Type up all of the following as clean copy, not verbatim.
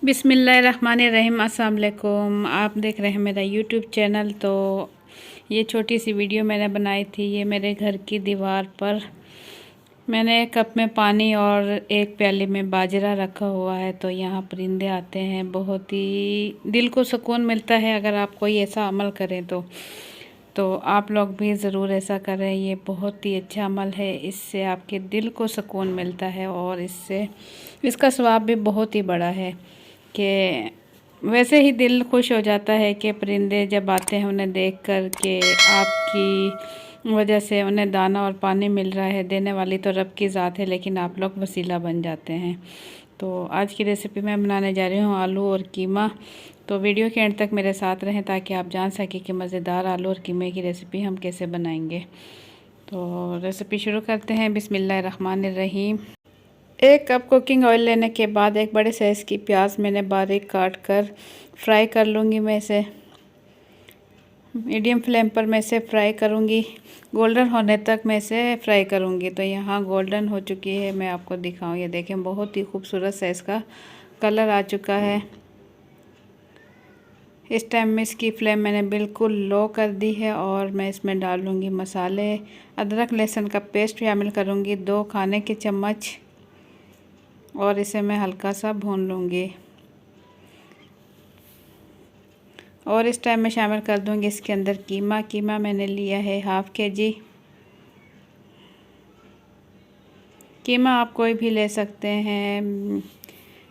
बिस्मिल्लाहिर्रहमानिर्रहीम। अस्सलाम वालेकुम। आप देख रहे हैं मेरा यूट्यूब चैनल। तो ये छोटी सी वीडियो मैंने बनाई थी। ये मेरे घर की दीवार पर मैंने एक कप में पानी और एक प्याली में बाजरा रखा हुआ है। तो यहाँ परिंदे आते हैं, बहुत ही दिल को सुकून मिलता है अगर आप कोई ऐसा अमल करें तो आप लोग भी ज़रूर ऐसा करें। ये बहुत ही अच्छा अमल है, इससे आपके दिल को सुकून मिलता है और इसका स्वाब भी बहुत ही बड़ा है कि वैसे ही दिल खुश हो जाता है कि परिंदे जब आते हैं उन्हें देख कर के आपकी वजह से उन्हें दाना और पानी मिल रहा है। देने वाली तो रब की ज़ात है, लेकिन आप लोग वसीला बन जाते हैं। तो आज की रेसिपी मैं बनाने जा रही हूँ आलू और कीमा। तो वीडियो के एंड तक मेरे साथ रहें ताकि आप जान सकें कि मज़ेदार आलू और कीमे की रेसिपी हम कैसे बनाएंगे। तो रेसिपी शुरू करते हैं। बिस्मिल्लाहिर्रहमानिर्रहीम। 1 कप कुकिंग ऑयल लेने के बाद एक बड़े साइज़ की प्याज मैंने बारीक काट कर फ्राई कर लूँगी। मैं इसे मीडियम फ्लेम पर मैं इसे फ्राई करूँगी, गोल्डन होने तक मैं इसे फ्राई करूँगी। तो यहाँ गोल्डन हो चुकी है, मैं आपको दिखाऊँ। ये देखें, बहुत ही खूबसूरत सा इसका कलर आ चुका है। इस टाइम में इसकी फ्लेम मैंने बिल्कुल लो कर दी है और मैं इसमें डाल लूँगी मसाले। अदरक लहसुन का पेस्ट शामिल करूँगी 2 खाने के चम्मच और इसे मैं हल्का सा भून लूँगी। और इस टाइम में शामिल कर दूँगी इसके अंदर कीमा मैंने लिया है ½ kg। कीमा आप कोई भी ले सकते हैं,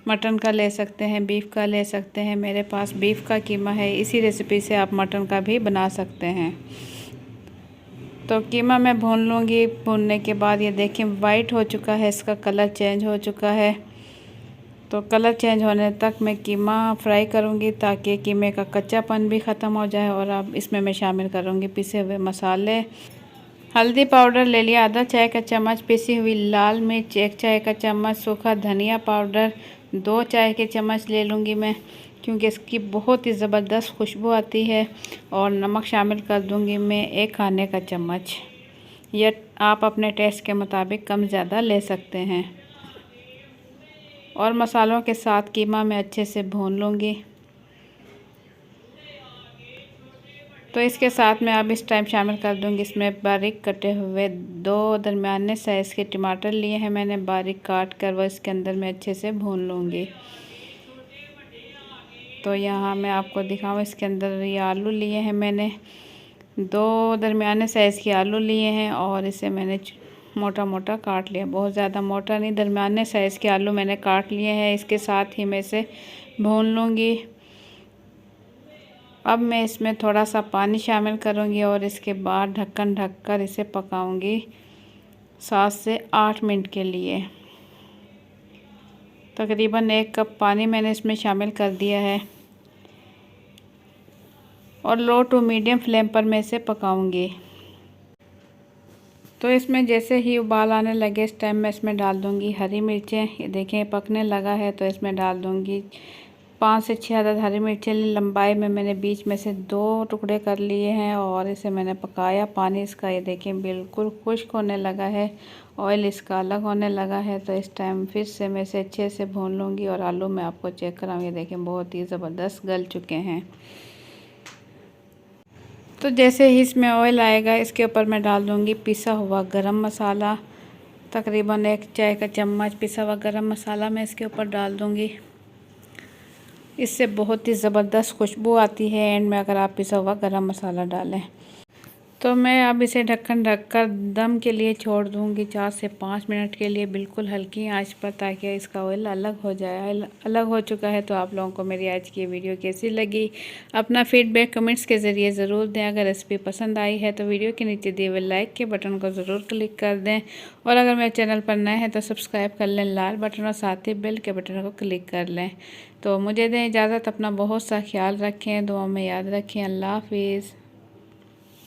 मटन का ले सकते हैं, बीफ का ले सकते हैं। मेरे पास बीफ का कीमा है, इसी रेसिपी से आप मटन का भी बना सकते हैं। तो कीमा मैं भून लूँगी। भूनने के बाद ये देखें वाइट हो चुका है, इसका कलर चेंज हो चुका है। तो कलर चेंज होने तक मैं कीमा फ्राई करूँगी ताकि कीमे का कच्चापन भी ख़त्म हो जाए। और अब इसमें मैं शामिल करूँगी पिसे हुए मसाले। हल्दी पाउडर ले लिया ½ चाय का चम्मच, पिसी हुई लाल मिर्च 1 चाय का चम्मच, सूखा धनिया पाउडर 2 चाय के चम्मच ले लूँगी मैं, क्योंकि इसकी बहुत ही ज़बरदस्त खुशबू आती है। और नमक शामिल कर दूँगी मैं 1 खाने का चम्मच। यह आप अपने टेस्ट के मुताबिक कम ज़्यादा ले सकते हैं। और मसालों के साथ कीमा मैं अच्छे से भून लूँगी। तो इसके साथ मैं अब इस टाइम शामिल कर दूँगी इसमें बारीक कटे हुए 2 दरमियाने साइज़ के टमाटर लिए हैं मैंने बारीक काट कर, वो इसके अंदर मैं अच्छे से भून लूँगी। तो यहाँ मैं आपको दिखाऊँ, इसके अंदर ये आलू लिए हैं मैंने 2 दरमियाने साइज़ के आलू लिए हैं और इसे मैंने मोटा मोटा काट लिया, बहुत ज़्यादा मोटा नहीं, दरमियाने साइज़ के आलू मैंने काट लिए हैं। इसके साथ ही मैं इसे भून लूँगी। अब मैं इसमें थोड़ा सा पानी शामिल करूँगी और इसके बाद ढक्कन ढककर इसे पकाऊँगी 7 से 8 मिनट के लिए। तकरीबन 1 कप पानी मैंने इसमें शामिल कर दिया है और लो टू मीडियम फ्लेम पर मैं इसे पकाऊँगी। तो इसमें जैसे ही उबाल आने लगे इस टाइम मैं इसमें डाल दूँगी हरी मिर्चें। ये देखें पकने लगा है, तो इसमें डाल दूँगी 5 से 6 अदद हरी मिर्चें लंबाई में मैंने बीच में से 2 टुकड़े कर लिए हैं और इसे मैंने पकाया। पानी इसका ये देखें बिल्कुल खुश्क होने लगा है, ऑयल इसका अलग होने लगा है। तो इस टाइम फिर से मैं इसे अच्छे से भून लूँगी और आलू मैं आपको चेक कराऊँ, ये देखें बहुत ही ज़बरदस्त गल चुके हैं। तो जैसे ही इसमें ऑयल आएगा इसके ऊपर मैं डाल दूँगी पिसा हुआ गरम मसाला, तकरीबन 1 चाय का चम्मच पिसा हुआ गरम मसाला मैं इसके ऊपर डाल दूँगी। इससे बहुत ही ज़बरदस्त खुशबू आती है एंड में अगर आप पिसा हुआ गरम मसाला डालें। तो मैं अब इसे ढक्कन ढककर दम के लिए छोड़ दूँगी 4 से 5 मिनट के लिए, बिल्कुल हल्की आंच पर, ताकि इसका ऑयल अलग हो जाए। अलग हो चुका है। तो आप लोगों को मेरी आज की वीडियो कैसी लगी अपना फीडबैक कमेंट्स के ज़रिए ज़रूर दें। अगर रेसिपी पसंद आई है तो वीडियो के नीचे दिए हुए लाइक के बटन को ज़रूर क्लिक कर दें और अगर मेरे चैनल पर नए हैं तो सब्सक्राइब कर लें लाल बटन और साथ ही बेल के बटन को क्लिक कर लें। तो मुझे दें इजाज़त, अपना बहुत सा ख्याल रखें, दुआ में याद रखें। अल्लाह हाफिज़।